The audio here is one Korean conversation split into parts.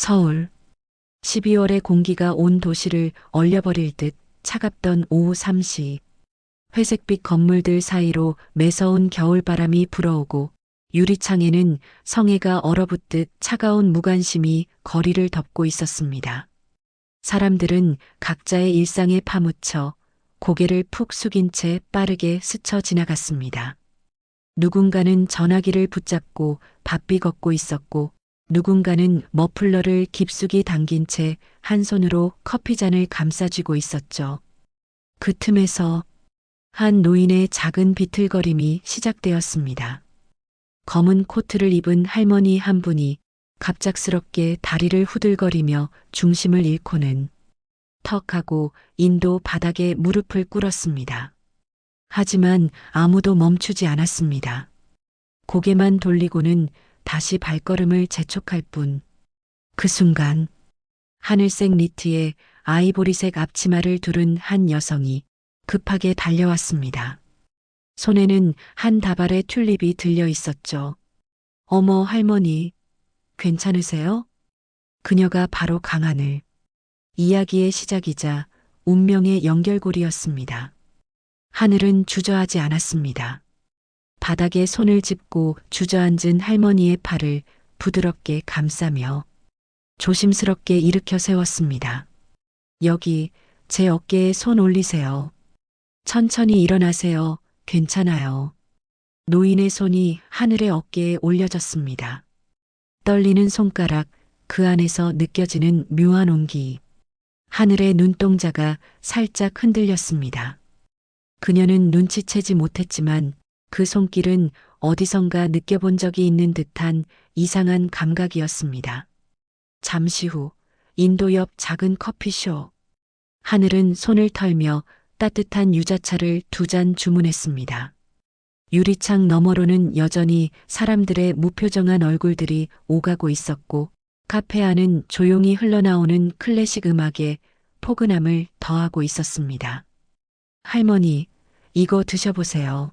서울. 12월의 공기가 온 도시를 얼려버릴 듯 차갑던 오후 3시. 회색빛 건물들 사이로 매서운 겨울바람이 불어오고 유리창에는 성에가 얼어붙듯 차가운 무관심이 거리를 덮고 있었습니다. 사람들은 각자의 일상에 파묻혀 고개를 푹 숙인 채 빠르게 스쳐 지나갔습니다. 누군가는 전화기를 붙잡고 바삐 걷고 있었고 누군가는 머플러를 깊숙이 당긴 채 한 손으로 커피잔을 감싸쥐고 있었죠. 그 틈에서 한 노인의 작은 비틀거림이 시작되었습니다. 검은 코트를 입은 할머니 한 분이 갑작스럽게 다리를 후들거리며 중심을 잃고는 턱하고 인도 바닥에 무릎을 꿇었습니다. 하지만 아무도 멈추지 않았습니다. 고개만 돌리고는 다시 발걸음을 재촉할 뿐. 그 순간 하늘색 니트에 아이보리색 앞치마를 두른 한 여성이 급하게 달려왔습니다. 손에는 한 다발의 튤립이 들려 있었죠. 어머 할머니, 괜찮으세요? 그녀가 바로 강하늘. 이야기의 시작이자 운명의 연결고리였습니다. 하늘은 주저하지 않았습니다. 바닥에 손을 짚고 주저앉은 할머니의 팔을 부드럽게 감싸며 조심스럽게 일으켜 세웠습니다. 여기 제 어깨에 손 올리세요. 천천히 일어나세요. 괜찮아요. 노인의 손이 하늘의 어깨에 올려졌습니다. 떨리는 손가락, 그 안에서 느껴지는 묘한 온기. 하늘의 눈동자가 살짝 흔들렸습니다. 그녀는 눈치채지 못했지만 그 손길은 어디선가 느껴본 적이 있는 듯한 이상한 감각이었습니다. 잠시 후 인도 옆 작은 커피숍. 하늘은 손을 털며 따뜻한 유자차를 2잔 주문했습니다. 유리창 너머로는 여전히 사람들의 무표정한 얼굴들이 오가고 있었고 카페 안은 조용히 흘러나오는 클래식 음악에 포근함을 더하고 있었습니다. 할머니, 이거 드셔보세요.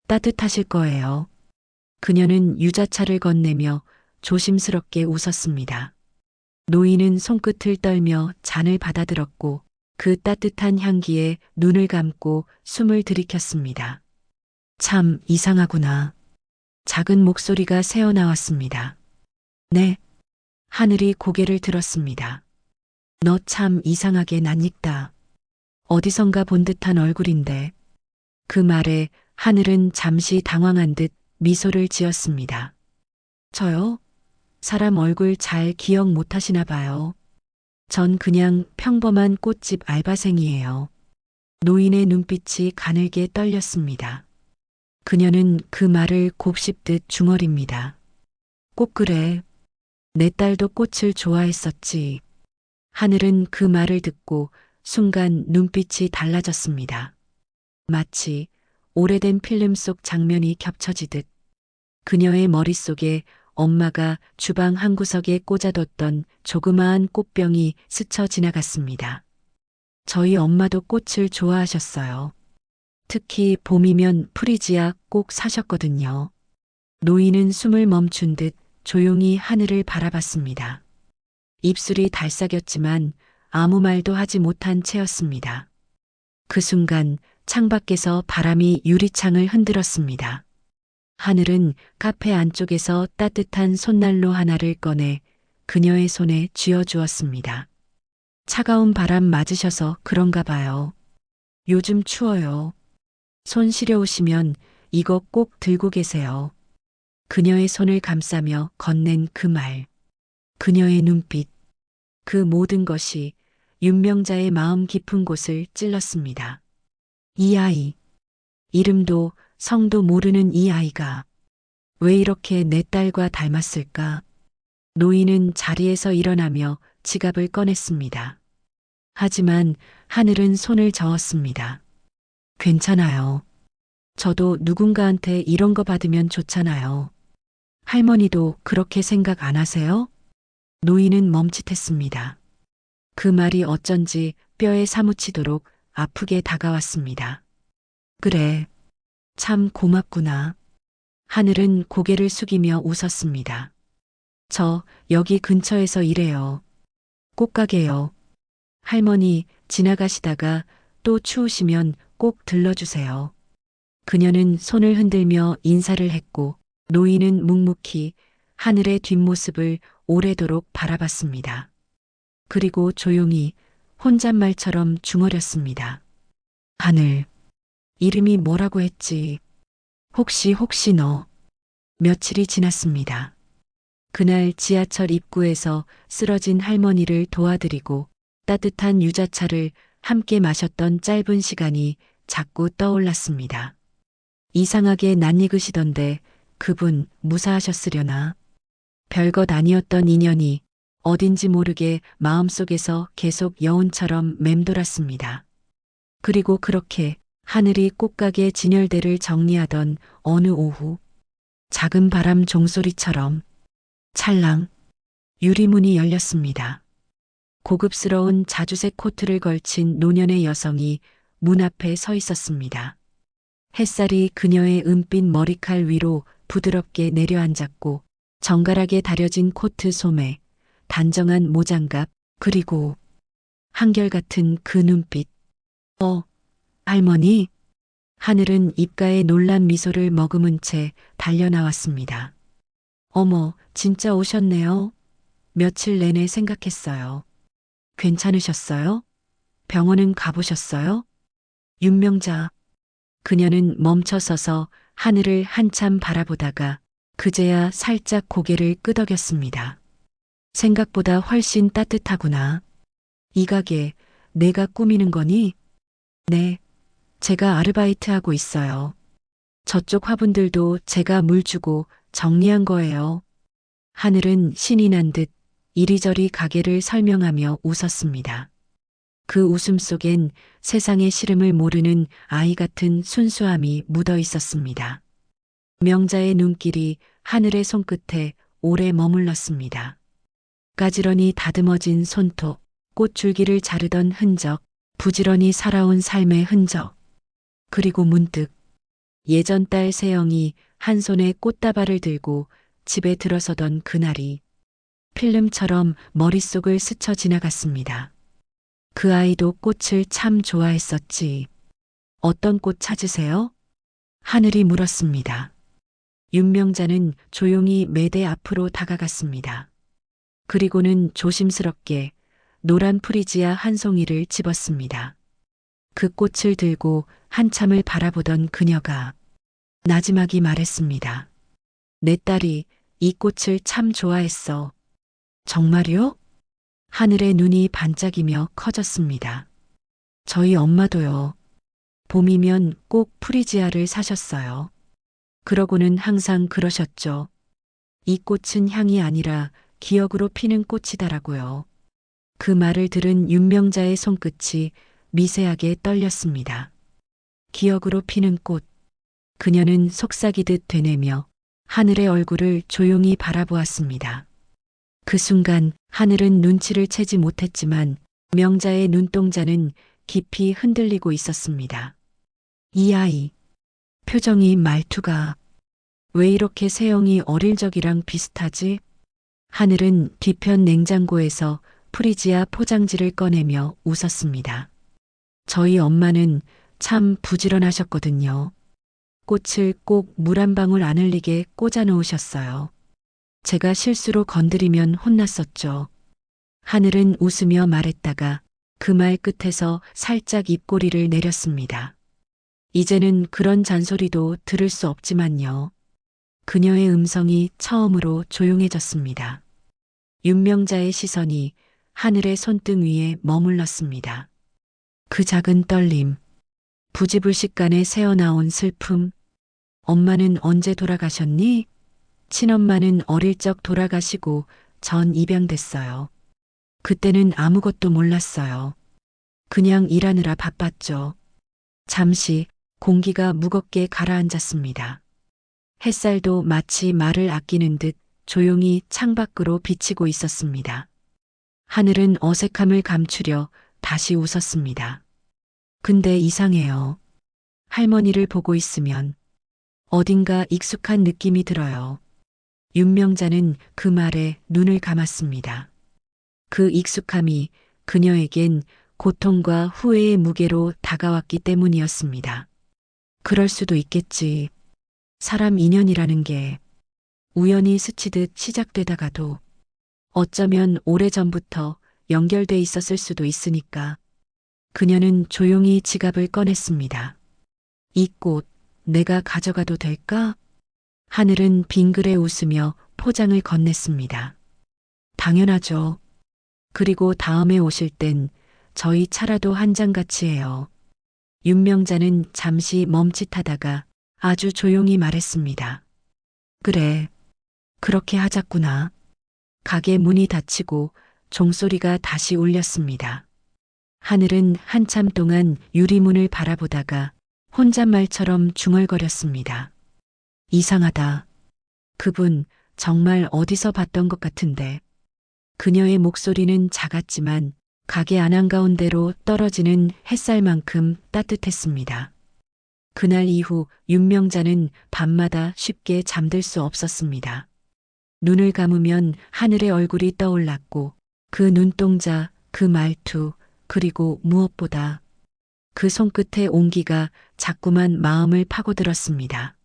따뜻하실 거예요. 그녀는 유자차를 건네며 조심스럽게 웃었습니다. 노인은 손끝을 떨며 잔을 받아들었고 그 따뜻한 향기에 눈을 감고 숨을 들이켰습니다. 참 이상하구나. 작은 목소리가 새어나왔습니다. 네. 하늘이 고개를 들었습니다. 너 참 이상하게 낯익다. 어디선가 본 듯한 얼굴인데. 그 말에 하늘은 잠시 당황한 듯 미소를 지었습니다. 저요? 사람 얼굴 잘 기억 못 하시나 봐요. 전 그냥 평범한 꽃집 알바생이에요. 노인의 눈빛이 가늘게 떨렸습니다. 그녀는 그 말을 곱씹듯 중얼입니다. 꼭 그래. 내 딸도 꽃을 좋아했었지. 하늘은 그 말을 듣고 순간 눈빛이 달라졌습니다. 마치 오래된 필름 속 장면이 겹쳐지듯 그녀의 머릿속에 엄마가 주방 한 구석에 꽂아뒀던 조그마한 꽃병이 스쳐 지나갔습니다. 저희 엄마도 꽃을 좋아하셨어요. 특히 봄이면 프리지아 꼭 사셨거든요. 노인은 숨을 멈춘 듯 조용히 하늘을 바라봤습니다. 입술이 달싹였지만 아무 말도 하지 못한 채였습니다. 그 순간 창밖에서 바람이 유리창을 흔들었습니다. 하늘은 카페 안쪽에서 따뜻한 손난로 하나를 꺼내 그녀의 손에 쥐어주었습니다. 차가운 바람 맞으셔서 그런가 봐요. 요즘 추워요. 손 시려우시면 이거 꼭 들고 계세요. 그녀의 손을 감싸며 건넨 그 말. 그녀의 눈빛. 그 모든 것이 윤명자의 마음 깊은 곳을 찔렀습니다. 이 아이. 이름도 성도 모르는 이 아이가 왜 이렇게 내 딸과 닮았을까? 노인은 자리에서 일어나며 지갑을 꺼냈습니다. 하지만 하늘은 손을 저었습니다. 괜찮아요. 저도 누군가한테 이런 거 받으면 좋잖아요. 할머니도 그렇게 생각 안 하세요? 노인은 멈칫했습니다. 그 말이 어쩐지 뼈에 사무치도록 아프게 다가왔습니다. 그래. 참 고맙구나. 하늘은 고개를 숙이며 웃었습니다. 저 여기 근처에서 일해요. 꽃가게요. 할머니 지나가시다가 또 추우시면 꼭 들러주세요. 그녀는 손을 흔들며 인사를 했고 노인은 묵묵히 하늘의 뒷모습을 오래도록 바라봤습니다. 그리고 조용히 혼잣말처럼 중얼였습니다. 하늘, 이름이 뭐라고 했지? 혹시 너. 며칠이 지났습니다. 그날 지하철 입구에서 쓰러진 할머니를 도와드리고 따뜻한 유자차를 함께 마셨던 짧은 시간이 자꾸 떠올랐습니다. 이상하게 낯익으시던데 그분 무사하셨으려나. 별것 아니었던 인연이 어딘지 모르게 마음속에서 계속 여운처럼 맴돌았습니다. 그리고 그렇게 하늘이 꽃가게 진열대를 정리하던 어느 오후 작은 바람 종소리처럼 찰랑 유리문이 열렸습니다. 고급스러운 자주색 코트를 걸친 노년의 여성이 문 앞에 서 있었습니다. 햇살이 그녀의 은빛 머리칼 위로 부드럽게 내려앉았고 정갈하게 다려진 코트 소매, 단정한 모장갑, 그리고 한결같은 그 눈빛. 할머니? 하늘은 입가에 놀란 미소를 머금은 채 달려나왔습니다. 어머, 진짜 오셨네요. 며칠 내내 생각했어요. 괜찮으셨어요? 병원은 가보셨어요? 윤명자. 그녀는 멈춰서서 하늘을 한참 바라보다가 그제야 살짝 고개를 끄덕였습니다. 생각보다 훨씬 따뜻하구나. 이 가게 내가 꾸미는 거니? 네, 제가 아르바이트하고 있어요. 저쪽 화분들도 제가 물 주고 정리한 거예요. 하늘은 신이 난 듯 이리저리 가게를 설명하며 웃었습니다. 그 웃음 속엔 세상의 시름을 모르는 아이 같은 순수함이 묻어 있었습니다. 명자의 눈길이 하늘의 손끝에 오래 머물렀습니다. 가지런히 다듬어진 손톱, 꽃줄기를 자르던 흔적, 부지런히 살아온 삶의 흔적. 그리고 문득 예전 딸 세영이 한 손에 꽃다발을 들고 집에 들어서던 그날이 필름처럼 머릿속을 스쳐 지나갔습니다. 그 아이도 꽃을 참 좋아했었지. 어떤 꽃 찾으세요? 하늘이 물었습니다. 윤명자는 조용히 매대 앞으로 다가갔습니다. 그리고는 조심스럽게 노란 프리지아 한 송이를 집었습니다. 그 꽃을 들고 한참을 바라보던 그녀가 나지막이 말했습니다. 내 딸이 이 꽃을 참 좋아했어. 정말요? 하늘의 눈이 반짝이며 커졌습니다. 저희 엄마도요. 봄이면 꼭 프리지아를 사셨어요. 그러고는 항상 그러셨죠. 이 꽃은 향이 아니라 기억으로 피는 꽃이다라고요. 그 말을 들은 윤명자의 손끝이 미세하게 떨렸습니다. 기억으로 피는 꽃. 그녀는 속삭이듯 되뇌며 하늘의 얼굴을 조용히 바라보았습니다. 그 순간 하늘은 눈치를 채지 못했지만 명자의 눈동자는 깊이 흔들리고 있었습니다. 이 아이, 표정이 말투가 왜 이렇게 세영이 어릴 적이랑 비슷하지? 하늘은 뒤편 냉장고에서 프리지아 포장지를 꺼내며 웃었습니다. 저희 엄마는 참 부지런하셨거든요. 꽃을 꼭 물 한 방울 안 흘리게 꽂아 놓으셨어요. 제가 실수로 건드리면 혼났었죠. 하늘은 웃으며 말했다가 그 말 끝에서 살짝 입꼬리를 내렸습니다. 이제는 그런 잔소리도 들을 수 없지만요. 그녀의 음성이 처음으로 조용해졌습니다. 윤명자의 시선이 하늘의 손등 위에 머물렀습니다. 그 작은 떨림, 부지불식간에 새어나온 슬픔. 엄마는 언제 돌아가셨니? 친엄마는 어릴 적 돌아가시고 전 입양됐어요. 그때는 아무것도 몰랐어요. 그냥 일하느라 바빴죠. 잠시 공기가 무겁게 가라앉았습니다. 햇살도 마치 말을 아끼는 듯 조용히 창밖으로 비치고 있었습니다. 하늘은 어색함을 감추려 다시 웃었습니다. 근데 이상해요. 할머니를 보고 있으면 어딘가 익숙한 느낌이 들어요. 윤명자는 그 말에 눈을 감았습니다. 그 익숙함이 그녀에겐 고통과 후회의 무게로 다가왔기 때문이었습니다. 그럴 수도 있겠지. 사람 인연이라는 게 우연히 스치듯 시작되다가도 어쩌면 오래전부터 연결돼 있었을 수도 있으니까. 그녀는 조용히 지갑을 꺼냈습니다. 이 꽃 내가 가져가도 될까? 하늘은 빙그레 웃으며 포장을 건넸습니다. 당연하죠. 그리고 다음에 오실 땐 저희 차라도 한 잔 같이 해요. 윤명자는 잠시 멈칫하다가 아주 조용히 말했습니다. 그래, 그렇게 하자꾸나. 가게 문이 닫히고 종소리가 다시 울렸습니다. 하늘은 한참 동안 유리문을 바라보다가 혼잣말처럼 중얼거렸습니다. 이상하다. 그분 정말 어디서 봤던 것 같은데. 그녀의 목소리는 작았지만 가게 안 한가운데로 떨어지는 햇살만큼 따뜻했습니다. 그날 이후 윤명자는 밤마다 쉽게 잠들 수 없었습니다. 눈을 감으면 하늘의 얼굴이 떠올랐고 그 눈동자, 그 말투, 그리고 무엇보다 그 손끝의 온기가 자꾸만 마음을 파고들었습니다.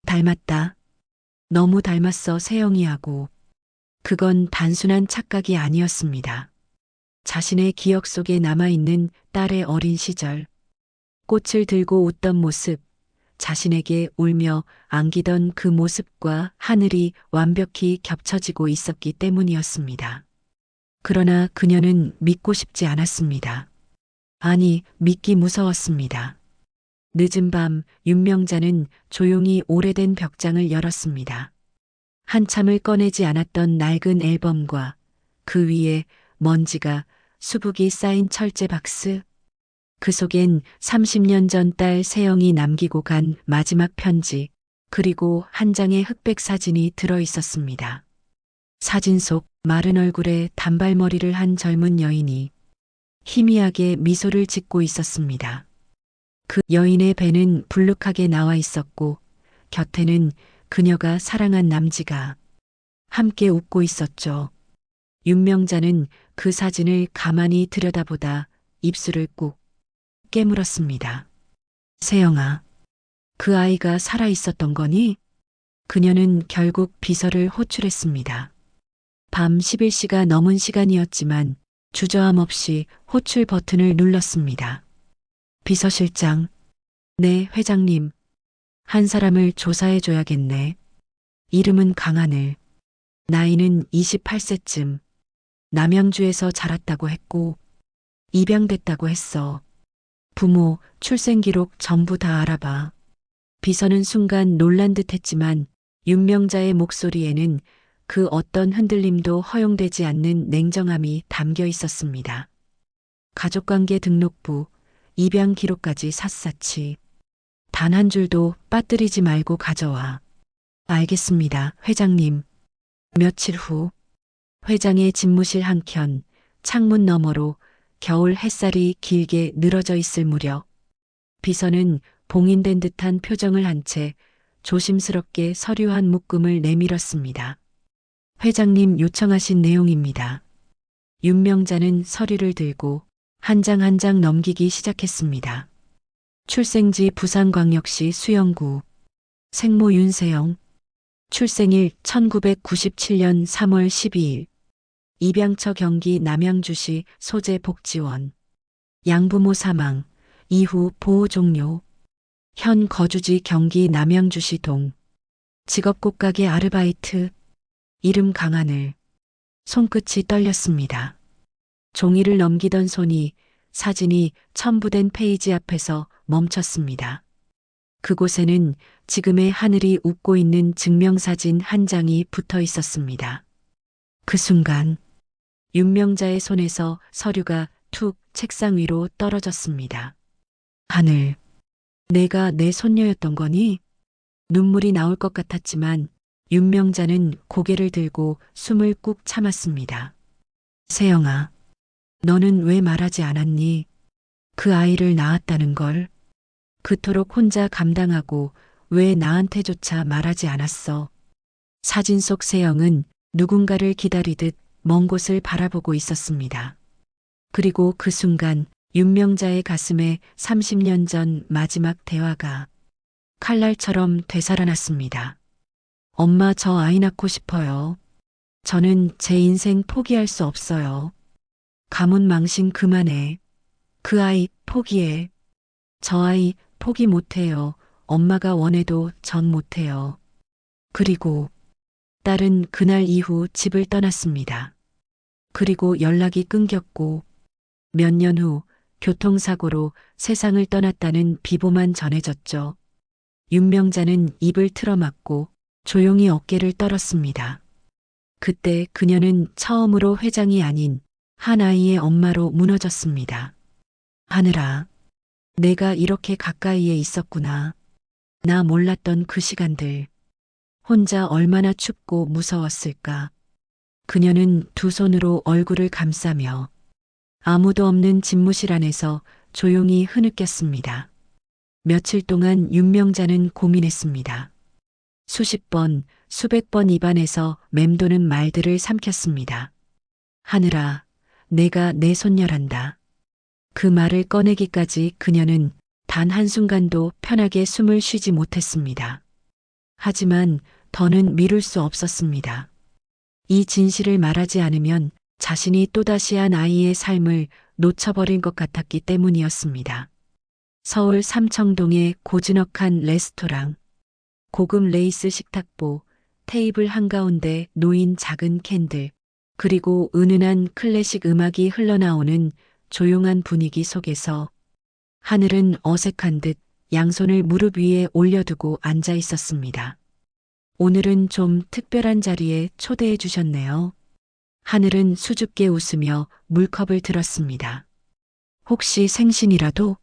닮았다. 너무 닮았어, 세영이하고. 그건 단순한 착각이 아니었습니다. 자신의 기억 속에 남아있는 딸의 어린 시절, 꽃을 들고 웃던 모습, 자신에게 울며 안기던 그 모습과 하늘이 완벽히 겹쳐지고 있었기 때문이었습니다. 그러나 그녀는 믿고 싶지 않았습니다. 아니, 믿기 무서웠습니다. 늦은 밤 윤명자는 조용히 오래된 벽장을 열었습니다. 한참을 꺼내지 않았던 낡은 앨범과 그 위에 먼지가 수북이 쌓인 철제 박스, 그 속엔 30년 전 딸 세영이 남기고 간 마지막 편지, 그리고 한 장의 흑백 사진이 들어 있었습니다. 사진 속 마른 얼굴에 단발머리를 한 젊은 여인이 희미하게 미소를 짓고 있었습니다. 그 여인의 배는 불룩하게 나와 있었고 곁에는 그녀가 사랑한 남지가 함께 웃고 있었죠. 윤명자는 그 사진을 가만히 들여다보다 입술을 꾹 깨물었습니다. 세영아, 그 아이가 살아 있었던 거니? 그녀는 결국 비서를 호출했습니다. 밤 11시가 넘은 시간이었지만 주저함 없이 호출 버튼을 눌렀습니다. 비서실장, 네, 회장님. 한 사람을 조사해줘야겠네. 이름은 강하늘. 나이는 28세쯤. 남양주에서 자랐다고 했고, 입양됐다고 했어. 부모, 출생기록 전부 다 알아봐. 비서는 순간 놀란 듯 했지만 윤명자의 목소리에는 그 어떤 흔들림도 허용되지 않는 냉정함이 담겨 있었습니다. 가족관계 등록부, 입양 기록까지 샅샅이. 단 한 줄도 빠뜨리지 말고 가져와. 알겠습니다, 회장님. 며칠 후, 회장의 집무실 한켠, 창문 너머로 겨울 햇살이 길게 늘어져 있을 무렵, 비서는 봉인된 듯한 표정을 한 채 조심스럽게 서류 한 묶음을 내밀었습니다. 회장님 요청하신 내용입니다. 윤명자는 서류를 들고 한 장 한 장 넘기기 시작했습니다. 출생지 부산광역시 수영구, 생모 윤세영, 출생일 1997년 3월 12일, 입양처 경기 남양주시 소재 복지원, 양부모 사망, 이후 보호 종료, 현 거주지 경기 남양주시 동, 직업 꽃가게 아르바이트, 이름 강하늘. 손끝이 떨렸습니다. 종이를 넘기던 손이 사진이 첨부된 페이지 앞에서 멈췄습니다. 그곳에는 지금의 하늘이 웃고 있는 증명사진 한 장이 붙어 있었습니다. 그 순간 윤명자의 손에서 서류가 툭 책상 위로 떨어졌습니다. 하늘, 내가 내 손녀였던 거니? 눈물이 나올 것 같았지만 윤명자는 고개를 들고 숨을 꾹 참았습니다. 세영아, 너는 왜 말하지 않았니? 그 아이를 낳았다는 걸. 그토록 혼자 감당하고 왜 나한테조차 말하지 않았어? 사진 속 세영은 누군가를 기다리듯 먼 곳을 바라보고 있었습니다. 그리고 그 순간 윤명자의 가슴에 30년 전 마지막 대화가 칼날처럼 되살아났습니다. 엄마, 저 아이 낳고 싶어요. 저는 제 인생 포기할 수 없어요. 가문 망신 그만해. 그 아이 포기해. 저 아이 포기 못해요. 엄마가 원해도 전 못해요. 그리고 딸은 그날 이후 집을 떠났습니다. 그리고 연락이 끊겼고 몇 년 후 교통사고로 세상을 떠났다는 비보만 전해졌죠. 윤명자는 입을 틀어막고 조용히 어깨를 떨었습니다. 그때 그녀는 처음으로 회장이 아닌 한 아이의 엄마로 무너졌습니다. 하늘아, 내가 이렇게 가까이에 있었구나. 나 몰랐던 그 시간들. 혼자 얼마나 춥고 무서웠을까. 그녀는 두 손으로 얼굴을 감싸며 아무도 없는 집무실 안에서 조용히 흐느꼈습니다. 며칠 동안 윤명자는 고민했습니다. 수십 번, 수백 번 입안에서 맴도는 말들을 삼켰습니다. 하늘아, 내가 내 손녀란다. 그 말을 꺼내기까지 그녀는 단 한순간도 편하게 숨을 쉬지 못했습니다. 하지만 더는 미룰 수 없었습니다. 이 진실을 말하지 않으면 자신이 또다시 한 아이의 삶을 놓쳐버린 것 같았기 때문이었습니다. 서울 삼청동의 고즈넉한 레스토랑, 고급 레이스 식탁보, 테이블 한가운데 놓인 작은 캔들, 그리고 은은한 클래식 음악이 흘러나오는 조용한 분위기 속에서 하늘은 어색한 듯 양손을 무릎 위에 올려두고 앉아 있었습니다. 오늘은 좀 특별한 자리에 초대해 주셨네요. 하늘은 수줍게 웃으며 물컵을 들었습니다. 혹시 생신이라도?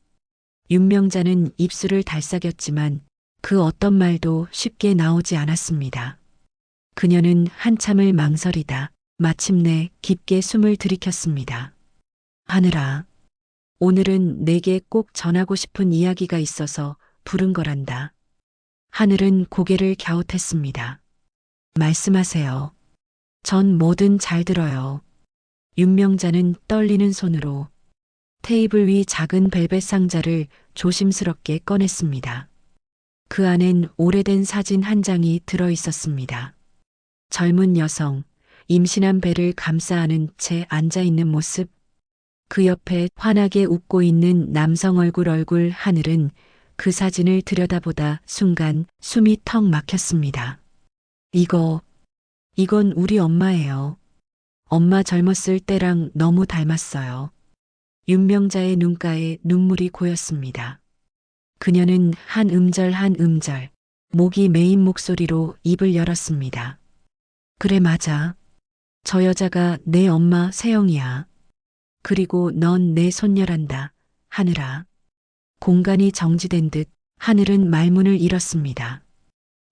윤명자는 입술을 달싹였지만 그 어떤 말도 쉽게 나오지 않았습니다. 그녀는 한참을 망설이다 마침내 깊게 숨을 들이켰습니다. 하늘아, 오늘은 내게 꼭 전하고 싶은 이야기가 있어서 부른 거란다. 하늘은 고개를 갸웃했습니다. 말씀하세요. 전 뭐든 잘 들어요. 윤명자는 떨리는 손으로 테이블 위 작은 벨벳 상자를 조심스럽게 꺼냈습니다. 그 안엔 오래된 사진 한 장이 들어 있었습니다. 젊은 여성, 임신한 배를 감싸 안은 채 앉아 있는 모습, 그 옆에 환하게 웃고 있는 남성 얼굴 하늘은 그 사진을 들여다보다 순간 숨이 턱 막혔습니다. 이건 우리 엄마예요. 엄마 젊었을 때랑 너무 닮았어요. 윤명자의 눈가에 눈물이 고였습니다. 그녀는 한 음절 한 음절, 목이 메인 목소리로 입을 열었습니다. 그래, 맞아. 저 여자가 내 엄마 세영이야. 그리고 넌 내 손녀란다, 하늘아. 공간이 정지된 듯 하늘은 말문을 잃었습니다.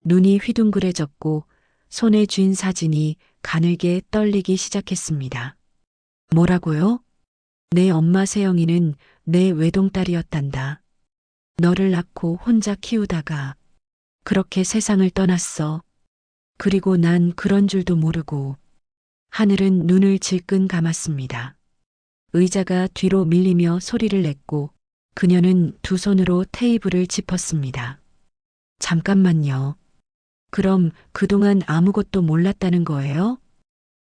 눈이 휘둥그레졌고 손에 쥔 사진이 가늘게 떨리기 시작했습니다. 뭐라고요? 내 엄마 세영이는 내 외동딸이었단다. 너를 낳고 혼자 키우다가 그렇게 세상을 떠났어. 그리고 난 그런 줄도 모르고. 하늘은 눈을 질끈 감았습니다. 의자가 뒤로 밀리며 소리를 냈고 그녀는 두 손으로 테이블을 짚었습니다. 잠깐만요. 그럼 그동안 아무것도 몰랐다는 거예요?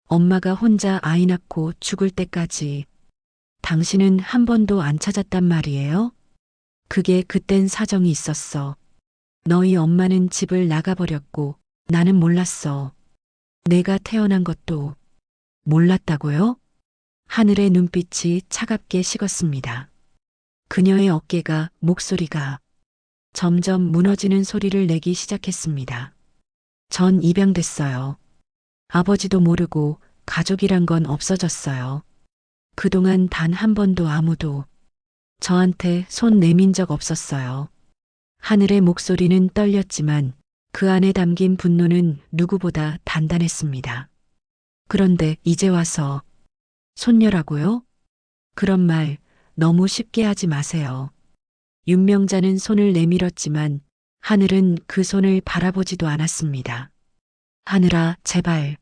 엄마가 혼자 아이 낳고 죽을 때까지 당신은 한 번도 안 찾았단 말이에요? 그게 그땐 사정이 있었어. 너희 엄마는 집을 나가버렸고 나는 몰랐어. 내가 태어난 것도 몰랐다고요? 하늘의 눈빛이 차갑게 식었습니다. 그녀의 어깨가, 목소리가 점점 무너지는 소리를 내기 시작했습니다. 전 입양됐어요. 아버지도 모르고 가족이란 건 없어졌어요. 그동안 단 한 번도 아무도 저한테 손 내민 적 없었어요. 하늘의 목소리는 떨렸지만 그 안에 담긴 분노는 누구보다 단단했습니다. 그런데 이제 와서 손녀라고요? 그런 말 너무 쉽게 하지 마세요. 윤명자는 손을 내밀었지만 하늘은 그 손을 바라보지도 않았습니다. 하늘아, 제발.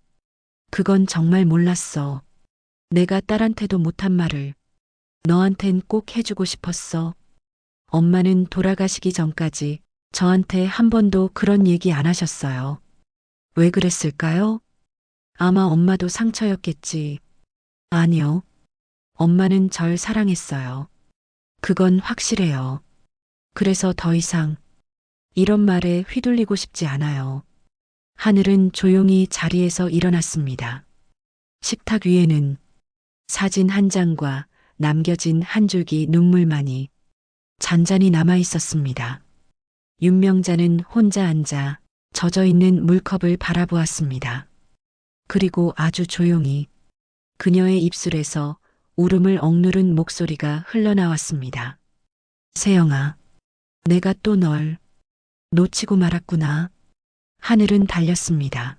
그건 정말 몰랐어. 내가 딸한테도 못한 말을 너한텐 꼭 해주고 싶었어. 엄마는 돌아가시기 전까지 저한테 한 번도 그런 얘기 안 하셨어요. 왜 그랬을까요? 아마 엄마도 상처였겠지. 아니요. 엄마는 절 사랑했어요. 그건 확실해요. 그래서 더 이상 이런 말에 휘둘리고 싶지 않아요. 하늘은 조용히 자리에서 일어났습니다. 식탁 위에는 사진 한 장과 남겨진 한 줄기 눈물만이 잔잔히 남아 있었습니다. 윤명자는 혼자 앉아 젖어 있는 물컵을 바라보았습니다. 그리고 아주 조용히 그녀의 입술에서 울음을 억누른 목소리가 흘러나왔습니다. 세영아, 내가 또 널 놓치고 말았구나. 하늘은 달렸습니다.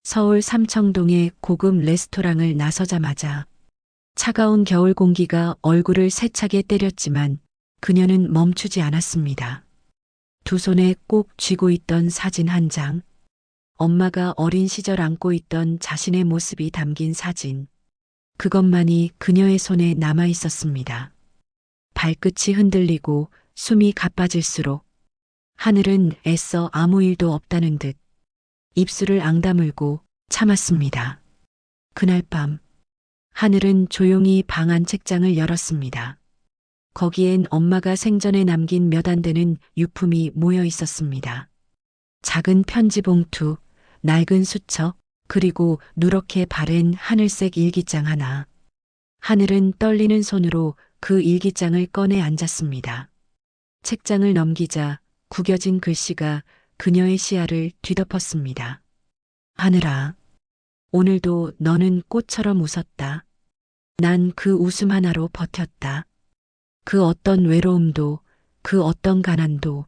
서울 삼청동의 고급 레스토랑을 나서자마자 차가운 겨울 공기가 얼굴을 세차게 때렸지만 그녀는 멈추지 않았습니다. 두 손에 꼭 쥐고 있던 사진 한 장, 엄마가 어린 시절 안고 있던 자신의 모습이 담긴 사진, 그것만이 그녀의 손에 남아 있었습니다. 발끝이 흔들리고 숨이 가빠질수록 하늘은 애써 아무 일도 없다는 듯 입술을 앙다물고 참았습니다. 그날 밤 하늘은 조용히 방 안 책장을 열었습니다. 거기엔 엄마가 생전에 남긴 몇 안 되는 유품이 모여 있었습니다. 작은 편지 봉투, 낡은 수첩, 그리고 누렇게 바랜 하늘색 일기장 하나. 하늘은 떨리는 손으로 그 일기장을 꺼내 앉았습니다. 책장을 넘기자 구겨진 글씨가 그녀의 시야를 뒤덮었습니다. 하늘아, 오늘도 너는 꽃처럼 웃었다. 난 그 웃음 하나로 버텼다. 그 어떤 외로움도, 그 어떤 가난도,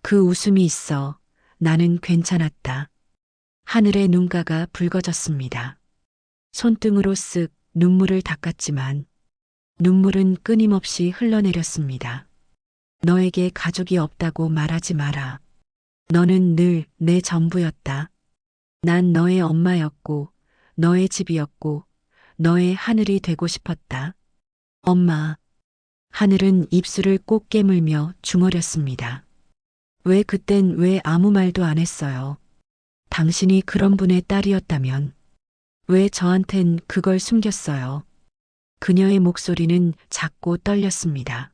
그 웃음이 있어 나는 괜찮았다. 하늘의 눈가가 붉어졌습니다. 손등으로 쓱 눈물을 닦았지만 눈물은 끊임없이 흘러내렸습니다. 너에게 가족이 없다고 말하지 마라. 너는 늘 내 전부였다. 난 너의 엄마였고, 너의 집이었고, 너의 하늘이 되고 싶었다. 엄마. 하늘은 입술을 꼭 깨물며 중얼였습니다. 왜 그땐 왜 아무 말도 안 했어요? 당신이 그런 분의 딸이었다면 왜 저한텐 그걸 숨겼어요? 그녀의 목소리는 작고 떨렸습니다.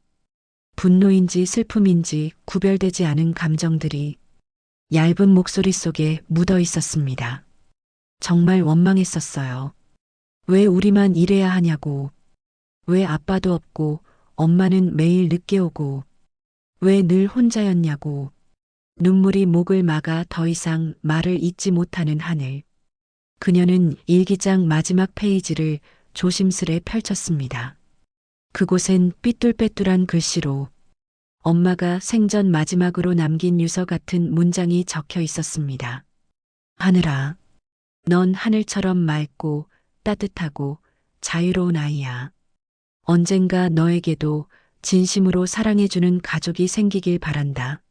분노인지 슬픔인지 구별되지 않은 감정들이 얇은 목소리 속에 묻어 있었습니다. 정말 원망했었어요. 왜 우리만 이래야 하냐고. 왜 아빠도 없고 엄마는 매일 늦게 오고. 왜 늘 혼자였냐고. 눈물이 목을 막아 더 이상 말을 잇지 못하는 하늘. 그녀는 일기장 마지막 페이지를 조심스레 펼쳤습니다. 그곳엔 삐뚤빼뚤한 글씨로 엄마가 생전 마지막으로 남긴 유서 같은 문장이 적혀 있었습니다. 하늘아, 넌 하늘처럼 맑고 따뜻하고 자유로운 아이야. 언젠가 너에게도 진심으로 사랑해주는 가족이 생기길 바란다.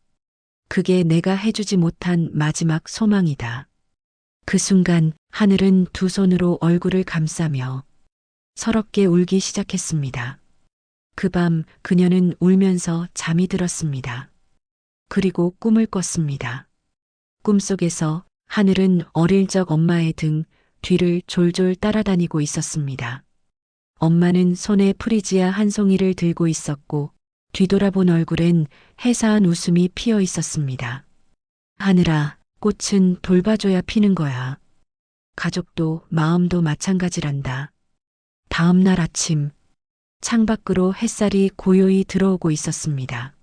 그게 내가 해주지 못한 마지막 소망이다. 그 순간 하늘은 두 손으로 얼굴을 감싸며 서럽게 울기 시작했습니다. 그 밤 그녀는 울면서 잠이 들었습니다. 그리고 꿈을 꿨습니다. 꿈속에서 하늘은 어릴 적 엄마의 등 뒤를 졸졸 따라다니고 있었습니다. 엄마는 손에 프리지아 한 송이를 들고 있었고 뒤돌아본 얼굴엔 해사한 웃음이 피어 있었습니다. 하늘아, 꽃은 돌봐줘야 피는 거야. 가족도 마음도 마찬가지란다. 다음 날 아침, 창밖으로 햇살이 고요히 들어오고 있었습니다.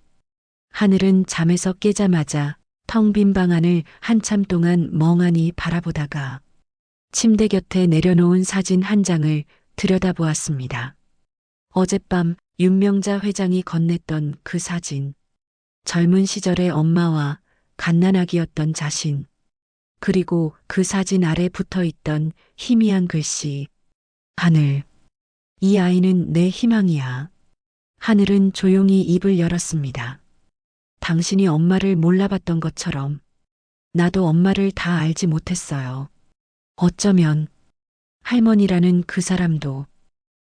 하늘은 잠에서 깨자마자 텅 빈 방 안을 한참 동안 멍하니 바라보다가 침대 곁에 내려놓은 사진 한 장을 들여다보았습니다. 어젯밤 윤명자 회장이 건넸던 그 사진, 젊은 시절의 엄마와 갓난아기였던 자신, 그리고 그 사진 아래 붙어 있던 희미한 글씨, 하늘. 이 아이는 내 희망이야. 하늘은 조용히 입을 열었습니다. 당신이 엄마를 몰라봤던 것처럼 나도 엄마를 다 알지 못했어요. 어쩌면 할머니라는 그 사람도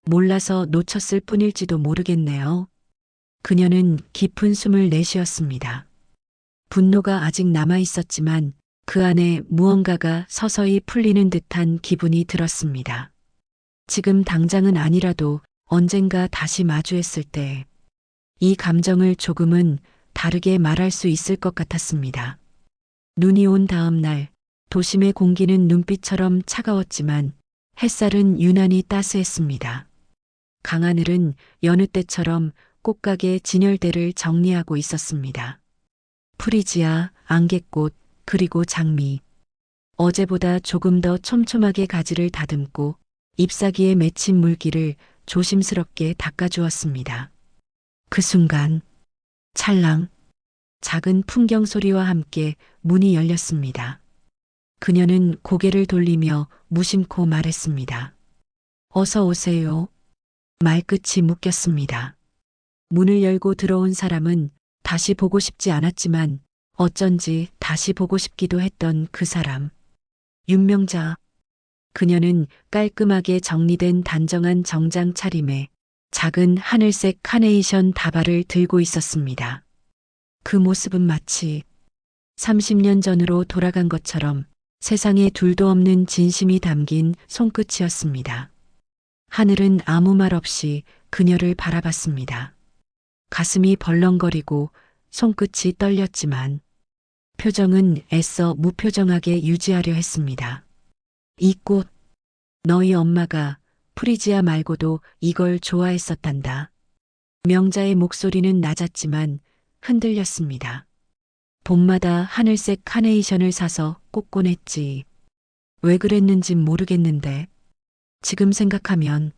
몰라서 놓쳤을 뿐일지도 모르겠네요. 그녀는 깊은 숨을 내쉬었습니다. 분노가 아직 남아 있었지만 그 안에 무언가가 서서히 풀리는 듯한 기분이 들었습니다. 지금 당장은 아니라도 언젠가 다시 마주했을 때 이 감정을 조금은 다르게 말할 수 있을 것 같았습니다. 눈이 온 다음 날 도심의 공기는 눈빛처럼 차가웠지만 햇살은 유난히 따스했습니다. 강하늘은 여느 때처럼 꽃가게 진열대를 정리하고 있었습니다. 프리지아, 안개꽃, 그리고 장미. 어제보다 조금 더 촘촘하게 가지를 다듬고 잎사귀에 맺힌 물기를 조심스럽게 닦아주었습니다. 그 순간 찰랑 작은 풍경 소리와 함께 문이 열렸습니다. 그녀는 고개를 돌리며 무심코 말했습니다. 어서 오세요. 말끝이 묶였습니다. 문을 열고 들어온 사람은 다시 보고 싶지 않았지만 어쩐지 다시 보고 싶기도 했던 그 사람. 윤명자. 그녀는 깔끔하게 정리된 단정한 정장 차림에 작은 하늘색 카네이션 다발을 들고 있었습니다. 그 모습은 마치 30년 전으로 돌아간 것처럼 세상에 둘도 없는 진심이 담긴 손끝이었습니다. 하늘은 아무 말 없이 그녀를 바라봤습니다. 가슴이 벌렁거리고 손끝이 떨렸지만 표정은 애써 무표정하게 유지하려 했습니다. 이 꽃, 너희 엄마가 프리지아 말고도 이걸 좋아했었단다. 명자의 목소리는 낮았지만 흔들렸습니다. 봄마다 하늘색 카네이션을 사서 꽂곤 했지. 왜 그랬는진 모르겠는데 지금 생각하면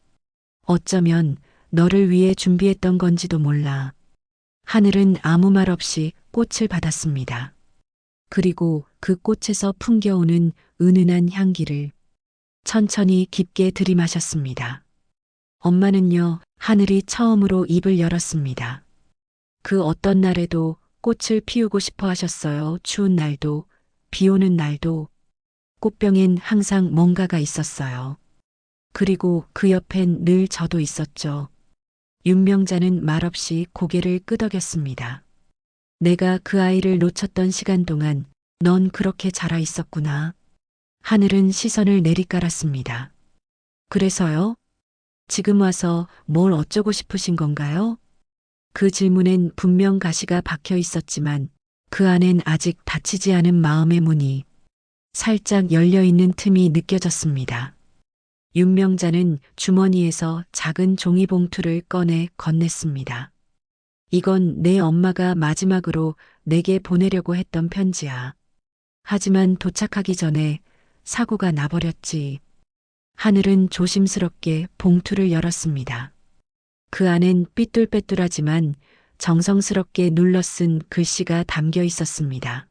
어쩌면 너를 위해 준비했던 건지도 몰라. 하늘은 아무 말 없이 꽃을 받았습니다. 그리고 그 꽃에서 풍겨오는 은은한 향기를 천천히 깊게 들이마셨습니다. 엄마는요, 하늘이 처음으로 입을 열었습니다. 그 어떤 날에도 꽃을 피우고 싶어 하셨어요. 추운 날도, 비 오는 날도. 꽃병엔 항상 뭔가가 있었어요. 그리고 그 옆엔 늘 저도 있었죠. 윤명자는 말없이 고개를 끄덕였습니다. 내가 그 아이를 놓쳤던 시간 동안 넌 그렇게 자라 있었구나. 하늘은 시선을 내리깔았습니다. 그래서요? 지금 와서 뭘 어쩌고 싶으신 건가요? 그 질문엔 분명 가시가 박혀 있었지만 그 안엔 아직 닫히지 않은 마음의 문이 살짝 열려 있는 틈이 느껴졌습니다. 윤명자는 주머니에서 작은 종이봉투를 꺼내 건넸습니다. 이건 내 엄마가 마지막으로 내게 보내려고 했던 편지야. 하지만 도착하기 전에 사고가 나버렸지. 하늘은 조심스럽게 봉투를 열었습니다. 그 안엔 삐뚤빼뚤하지만 정성스럽게 눌러 쓴 글씨가 담겨 있었습니다.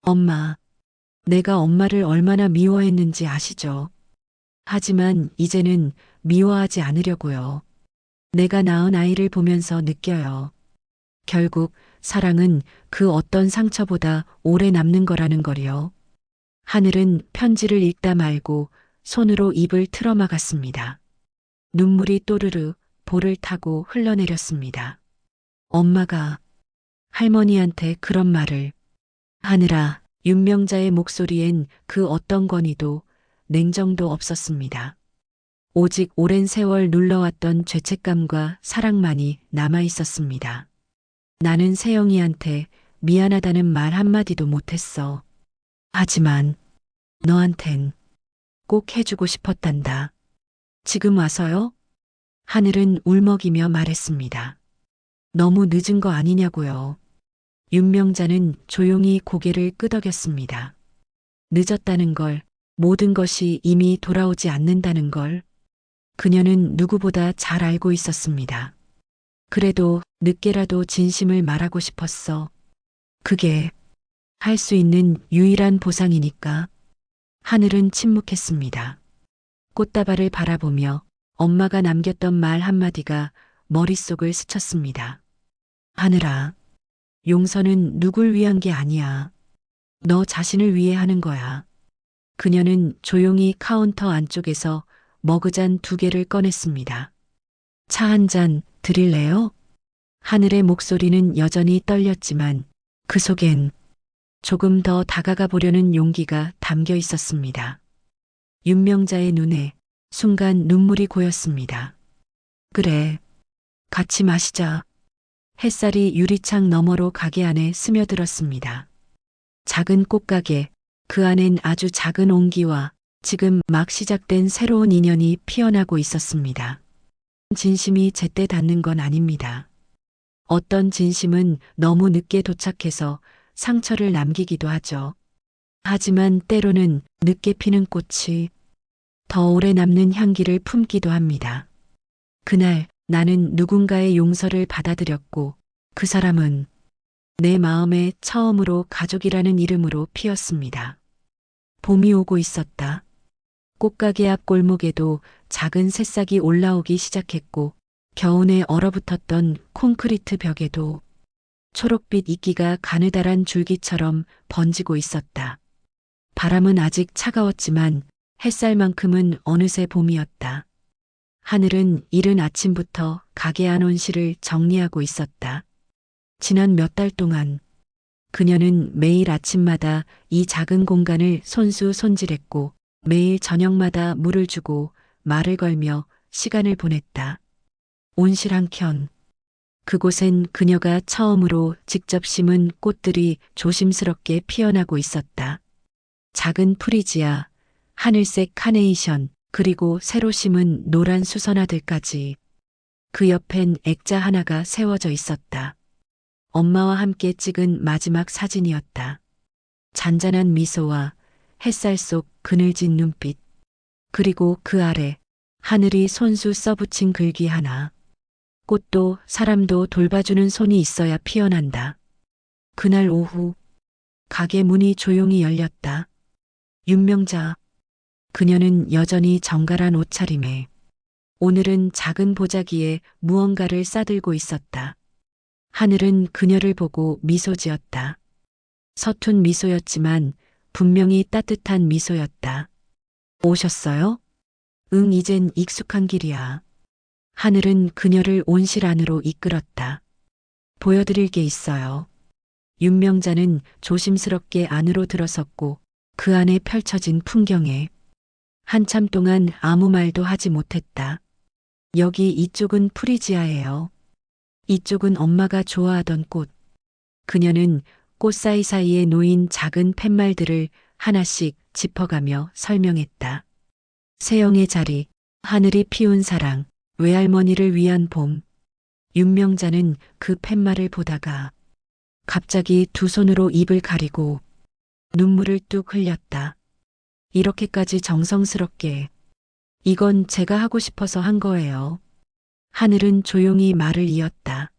엄마, 내가 엄마를 얼마나 미워했는지 아시죠? 하지만 이제는 미워하지 않으려고요. 내가 낳은 아이를 보면서 느껴요. 결국 사랑은 그 어떤 상처보다 오래 남는 거라는 거리요. 하늘은 편지를 읽다 말고 손으로 입을 틀어막았습니다. 눈물이 또르르 볼을 타고 흘러내렸습니다. 엄마가 할머니한테 그런 말을. 하늘아, 윤명자의 목소리엔 그 어떤 권위도 냉정도 없었습니다. 오직 오랜 세월 눌러왔던 죄책감과 사랑만이 남아 있었습니다. 나는 세영이한테 미안하다는 말 한마디도 못했어. 하지만 너한텐 꼭 해주고 싶었단다. 지금 와서요? 하늘은 울먹이며 말했습니다. 너무 늦은 거 아니냐고요. 윤명자는 조용히 고개를 끄덕였습니다. 늦었다는 걸, 모든 것이 이미 돌아오지 않는다는 걸 그녀는 누구보다 잘 알고 있었습니다. 그래도 늦게라도 진심을 말하고 싶었어. 그게 할 수 있는 유일한 보상이니까. 하늘은 침묵했습니다. 꽃다발을 바라보며 엄마가 남겼던 말 한마디가 머릿속을 스쳤습니다. 하늘아, 용서는 누굴 위한 게 아니야. 너 자신을 위해 하는 거야. 그녀는 조용히 카운터 안쪽에서 머그잔 2개를 꺼냈습니다. 차 한 잔 드릴래요? 하늘의 목소리는 여전히 떨렸지만 그 속엔 조금 더 다가가 보려는 용기가 담겨 있었습니다. 윤명자의 눈에 순간 눈물이 고였습니다. 그래, 같이 마시자. 햇살이 유리창 너머로 가게 안에 스며들었습니다. 작은 꽃가게, 그 안엔 아주 작은 온기와 지금 막 시작된 새로운 인연이 피어나고 있었습니다. 진심이 제때 닿는 건 아닙니다. 어떤 진심은 너무 늦게 도착해서 상처를 남기기도 하죠. 하지만 때로는 늦게 피는 꽃이 더 오래 남는 향기를 품기도 합니다. 그날 나는 누군가의 용서를 받아들였고 그 사람은 내 마음에 처음으로 가족이라는 이름으로 피었습니다. 봄이 오고 있었다. 꽃가게 앞 골목에도 작은 새싹이 올라오기 시작했고 겨우내 얼어붙었던 콘크리트 벽에도 초록빛 이끼가 가느다란 줄기처럼 번지고 있었다. 바람은 아직 차가웠지만 햇살만큼은 어느새 봄이었다. 하늘은 이른 아침부터 가게 안 온실을 정리하고 있었다. 지난 몇 달 동안 그녀는 매일 아침마다 이 작은 공간을 손수 손질했고 매일 저녁마다 물을 주고 말을 걸며 시간을 보냈다. 온실 한켠 그곳엔 그녀가 처음으로 직접 심은 꽃들이 조심스럽게 피어나고 있었다. 작은 프리지아, 하늘색 카네이션, 그리고 새로 심은 노란 수선화들까지. 그 옆엔 액자 하나가 세워져 있었다. 엄마와 함께 찍은 마지막 사진이었다. 잔잔한 미소와 햇살 속 그늘진 눈빛, 그리고 그 아래 하늘이 손수 써붙인 글귀 하나. 꽃도 사람도 돌봐주는 손이 있어야 피어난다. 그날 오후 가게 문이 조용히 열렸다. 윤명자. 그녀는 여전히 정갈한 옷차림에 오늘은 작은 보자기에 무언가를 싸들고 있었다. 하늘은 그녀를 보고 미소 지었다. 서툰 미소였지만 분명히 따뜻한 미소였다. 오셨어요? 응, 이젠 익숙한 길이야. 하늘은 그녀를 온실 안으로 이끌었다. 보여드릴 게 있어요. 윤명자는 조심스럽게 안으로 들어섰고 그 안에 펼쳐진 풍경에 한참 동안 아무 말도 하지 못했다. 여기 이쪽은 프리지아예요. 이쪽은 엄마가 좋아하던 꽃. 그녀는 꽃 사이사이에 놓인 작은 팻말들을 하나씩 짚어가며 설명했다. 세영의 자리, 하늘이 피운 사랑, 외할머니를 위한 봄. 윤명자는 그 팻말을 보다가 갑자기 두 손으로 입을 가리고 눈물을 뚝 흘렸다. 이렇게까지 정성스럽게. 이건 제가 하고 싶어서 한 거예요. 하늘은 조용히 말을 이었다.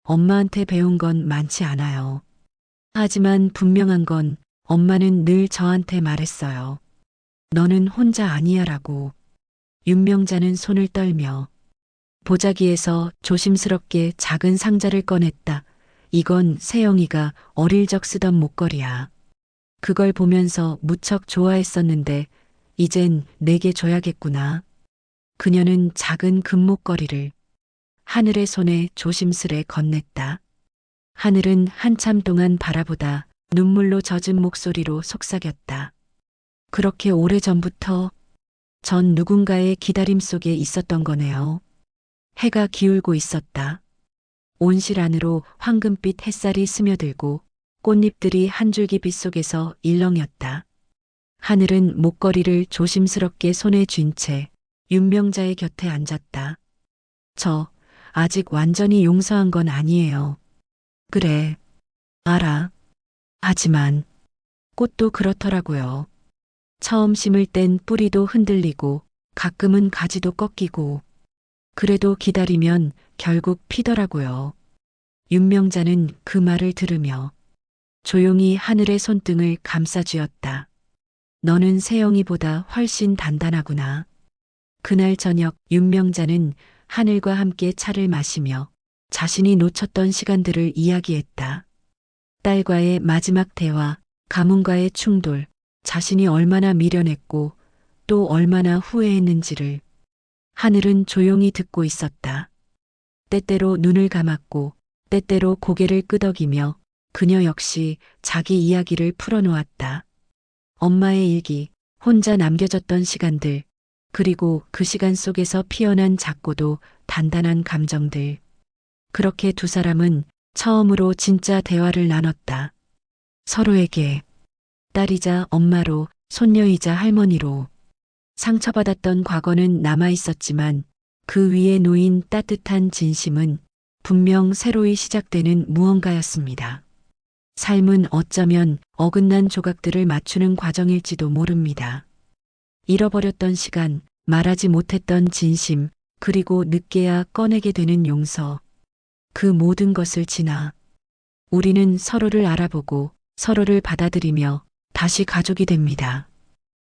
엄마한테 배운 건 많지 않아요. 하지만 분명한 건 엄마는 늘 저한테 말했어요. 너는 혼자 아니야라고. 윤명자는 손을 떨며 보자기에서 조심스럽게 작은 상자를 꺼냈다. 이건 세영이가 어릴 적 쓰던 목걸이야. 그걸 보면서 무척 좋아했었는데 이젠 내게 줘야겠구나. 그녀는 작은 금목걸이를 하늘의 손에 조심스레 건넸다. 하늘은 한참 동안 바라보다 눈물로 젖은 목소리로 속삭였다. 그렇게 오래전부터 전 누군가의 기다림 속에 있었던 거네요. 해가 기울고 있었다. 온실 안으로 황금빛 햇살이 스며들고 꽃잎들이 한 줄기 빛 속에서 일렁였다. 하늘은 목걸이를 조심스럽게 손에 쥔 채 윤명자의 곁에 앉았다. 저 아직 완전히 용서한 건 아니에요. 그래, 알아. 하지만 꽃도 그렇더라고요. 처음 심을 땐 뿌리도 흔들리고 가끔은 가지도 꺾이고 그래도 기다리면 결국 피더라고요. 윤명자는 그 말을 들으며 조용히 하늘의 손등을 감싸쥐었다. 너는 세영이보다 훨씬 단단하구나. 그날 저녁 윤명자는 하늘과 함께 차를 마시며 자신이 놓쳤던 시간들을 이야기했다. 딸과의 마지막 대화, 가문과의 충돌, 자신이 얼마나 미련했고 또 얼마나 후회했는지를 하늘은 조용히 듣고 있었다. 때때로 눈을 감았고 때때로 고개를 끄덕이며 그녀 역시 자기 이야기를 풀어놓았다. 엄마의 일기, 혼자 남겨졌던 시간들, 그리고 그 시간 속에서 피어난 작고도 단단한 감정들. 그렇게 두 사람은 처음으로 진짜 대화를 나눴다. 서로에게 딸이자 엄마로, 손녀이자 할머니로. 상처받았던 과거는 남아 있었지만 그 위에 놓인 따뜻한 진심은 분명 새로이 시작되는 무언가였습니다. 삶은 어쩌면 어긋난 조각들을 맞추는 과정일지도 모릅니다. 잃어버렸던 시간, 말하지 못했던 진심, 그리고 늦게야 꺼내게 되는 용서. 그 모든 것을 지나 우리는 서로를 알아보고 서로를 받아들이며 다시 가족이 됩니다.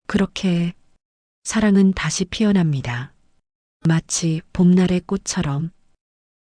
그렇게 사랑은 다시 피어납니다. 마치 봄날의 꽃처럼.